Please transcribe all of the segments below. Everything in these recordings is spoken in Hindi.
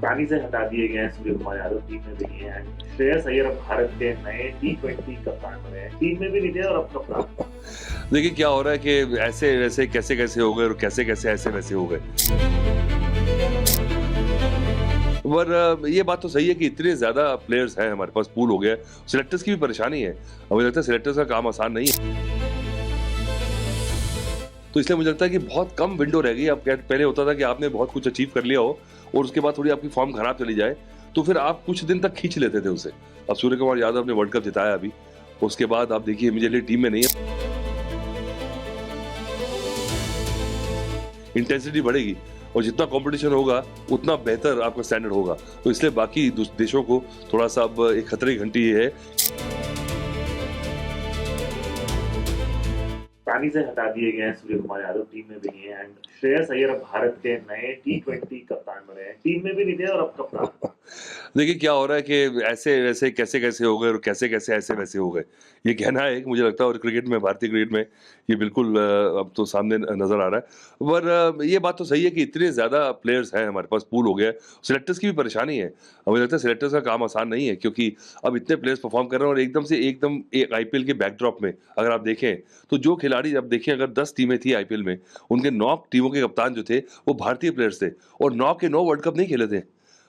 कप्तानी से हटा दिए गए हैं सूर्य कुमार यादव, टीम में नहीं है। श्रेयस अय्यर अब भारत के नए T20 कप्तान बने हैं, टीम में भी नहीं थे और अब कप्तान। देखिए क्या हो रहा है कि ऐसे वैसे कैसे कैसे हो गए और कैसे कैसे ऐसे वैसे हो गए। पर ये बात तो सही है कि इतने ज्यादा प्लेयर्स हैं हमारे पास, पूल हो गया है। सिलेक्टर्स की भी परेशानी है, मुझे लगता है सिलेक्टर्स का काम आसान नहीं है। तो इसलिए मुझे लगता है कि बहुत कम विंडो रह गई। अब पहले होता था कि आपने बहुत कुछ अचीव कर लिया हो और उसके बाद थोड़ी आपकी फॉर्म खराब चली जाए तो फिर आप कुछ दिन तक खींच लेते थे उसे। अब सूर्य कुमार यादव ने वर्ल्ड कप जिताया अभी, उसके बाद आप देखिए इमीडिएटली टीम में नहीं है, इंटेंसिटी बढ़ेगी और जितना कंपटीशन होगा उतना बेहतर आपका स्टैंडर्ड होगा। तो इसलिए बाकी देशों को थोड़ा सा अब एक खतरे की घंटी ये है। कप्तानी से हटा दिए गए हैं सूर्य कुमार यादव, टीम में भी नहीं है। एंड श्रेयस अय्यर अब भारत के नए T20 कप्तान बने हैं, टीम में भी नहीं थे और अब कप्तान। देखिए क्या हो रहा है कि ऐसे वैसे कैसे कैसे हो गए और कैसे कैसे ऐसे वैसे हो गए, ये कहना है एक मुझे लगता है। और क्रिकेट में, भारतीय क्रिकेट में ये बिल्कुल अब तो सामने नजर आ रहा है। पर ये बात तो सही है कि इतने ज्यादा प्लेयर्स हैं हमारे पास, पूल हो गया है। सिलेक्टर्स की भी परेशानी है, मुझे लगता है सिलेक्टर्स का काम आसान नहीं है, क्योंकि अब इतने प्लेयर्स परफॉर्म कर रहे हैं और एकदम एक आईपीएल के बैकड्रॉप में अगर आप देखें तो जो खिलाड़ी, अब देखिए अगर 10 टीमें थी आईपीएल में, उनके 9 टीमों के कप्तान जो थे वो भारतीय प्लेयर्स थे और 9 के 9 वर्ल्ड कप नहीं खेले थे।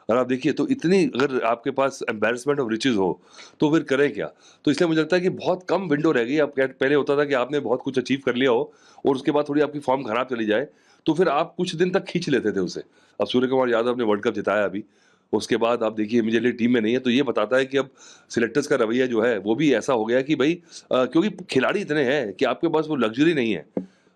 और आप देखिए तो इतनी अगर आपके पास एम्बैरेसमेंट ऑफ रिचेज़ हो तो फिर करें क्या? तो इसलिए मुझे लगता है कि बहुत कम विंडो रह गई। अब पहले होता था कि आपने बहुत कुछ अचीव कर लिया हो और उसके बाद थोड़ी आपकी फॉर्म खराब चली जाए तो फिर आप कुछ दिन तक खींच लेते थे उसे। अब सूर्य कुमार यादव ने वर्ल्ड कप जिताया अभी, उसके बाद आप देखिए इमीडिएटली टीम में नहीं है, तो ये बताता है कि अब सिलेक्टर्स का रवैया जो है वो भी ऐसा हो गया कि भई क्योंकि खिलाड़ी इतने हैं कि आपके पास वो लग्ज़री नहीं है।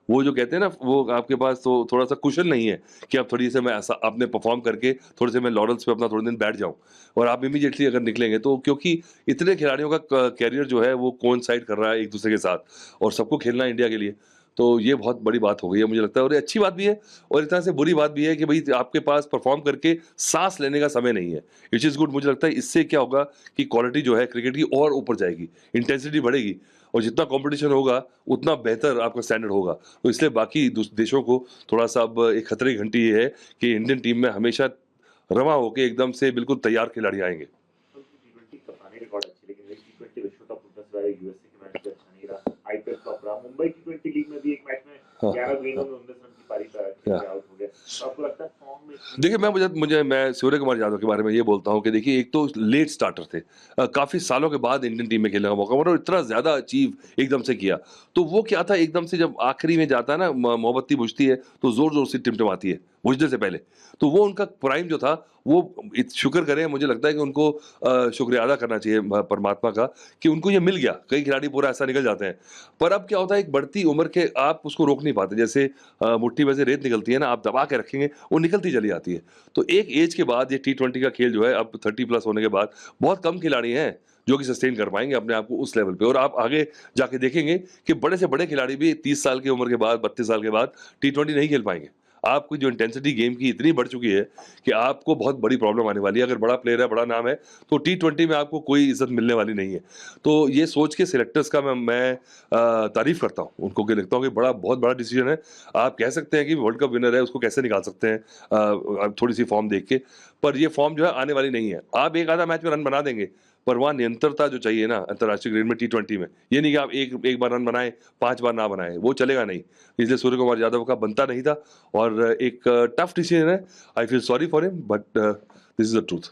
वो जो कहते हैं ना, वो आपके पास तो थोड़ा-सा कुशन नहीं है कि अब थोड़ी से मैं ऐसा आपने परफ़ॉर्म करके थोड़े से मैं लॉरेल्स पे अपना थोड़े दिन बैठ जाऊँ और आप इमीडिएटली अगर निकलेंगे तो, क्योंकि इतने खिलाड़ियों का कैरियर जो है वो कोइंसाइड कर रहा है एक-दूसरे के साथ और सबको खेलना है इंडिया के लिए। तो ये बहुत बड़ी बात हो गई है मुझे लगता है, और ये अच्छी बात भी है और एक तरह से बुरी बात भी है कि भई आपके पास परफ़ॉर्म करके साँस लेने का समय नहीं है। Which is good. मुझे लगता है इससे क्या होगा कि क्वालिटी जो है क्रिकेट की और ऊपर जाएगी, इंटेंसिटी बढ़ेगी और जितना कॉम्पिटिशन होगा उतना बेहतर आपका स्टैंडर्ड होगा। तो इसलिए बाकी देशों को थोड़ा-सा अब एक खतरे की घंटी ये है कि इंडियन टीम में हमेशा रवाँ होके एकदम से बिल्कुल तैयार खिलाड़ी आएँगे। T20 कप्तानी रिकॉर्ड अच्छी, लेकिन वही T20 विश्व कप 19 यूएसए के मैच भी अच्छा नहीं रहा, आईपीएल फ्लॉप रहा। मुंबई T20 लीग में भी एक मैच में हाँ। 11 गेंदों में 19 रन की पारी पे हाँ। आउट हो गया। तो आपको लगता है फॉर्म में देखिए, मैं सूर्य कुमार यादव के बारे में ये बोलता हूँ कि देखिए एक तो लेट स्टार्टर थे। काफ़ी सालों के बाद इंडियन टीम में खेलने का मौका मिला और इतना ज़्यादा अचीव एकदम से किया। तो वो क्या था, एकदम से जब आखिरी में जाता है ना, मोमबत्ती बुझती है तो ज़ोर-ज़ोर से टिमटिमाती है, बुझने से पहले। तो वो उनका प्राइम जो था वो शुक्र करें, मुझे लगता है कि उनको शुक्रिया अदा करना चाहिए परमात्मा का कि उनको ये मिल गया। कई खिलाड़ी पूरा ऐसा निकल जाते हैं। पर अब क्या होता है, एक बढ़ती उम्र के आप उसको रोक नहीं पाते। जैसे मुट्ठी में से रेत निकलती है ना, आप दबा के रखेंगे, वो निकलती चली आती है। तो एक एज के बाद ये टी20 का खेल जो है, अब 30 प्लस होने के बाद बहुत कम खिलाड़ी हैं जो कि सस्टेन कर पाएँगे अपने आप को उस लेवल पे। और आप आगे जाके देखेंगे कि बड़े से बड़े खिलाड़ी भी 30 साल की उम्र के बाद, 32 साल के बाद टी20 नहीं खेल पाएँगे। आपकी जो इंटेंसिटी गेम की इतनी बढ़ चुकी है कि आपको बहुत बड़ी प्रॉब्लम आने वाली है। अगर बड़ा प्लेयर है, बड़ा नाम है, तो टी20 में आपको कोई इज़्ज़त मिलने वाली नहीं है। तो ये सोच के सिलेक्टर्स का मैं तारीफ़ करता हूँ। उनको ये लगता हूँ कि बहुत बड़ा डिसीजन है। आप कह सकते हैं कि वर्ल्ड कप विनर है, उसको कैसे निकाल सकते हैं थोड़ी-सी फॉर्म देख के। पर ये फॉर्म जो है आने वाली नहीं है। आप एक आधा मैच में रन बना देंगे, पर वहाँ निरंतरता जो चाहिए ना अंतर्राष्ट्रीय क्रिकेट में टी20 में, ये नहीं कि आप एक बार रन बनाएँ, 5 बार ना बनाएँ, वो चलेगा नहीं। इसलिए सूर्य कुमार यादव का बनता नहीं था और एक टफ डिसीजन है। I feel sorry for him, but this is the truth.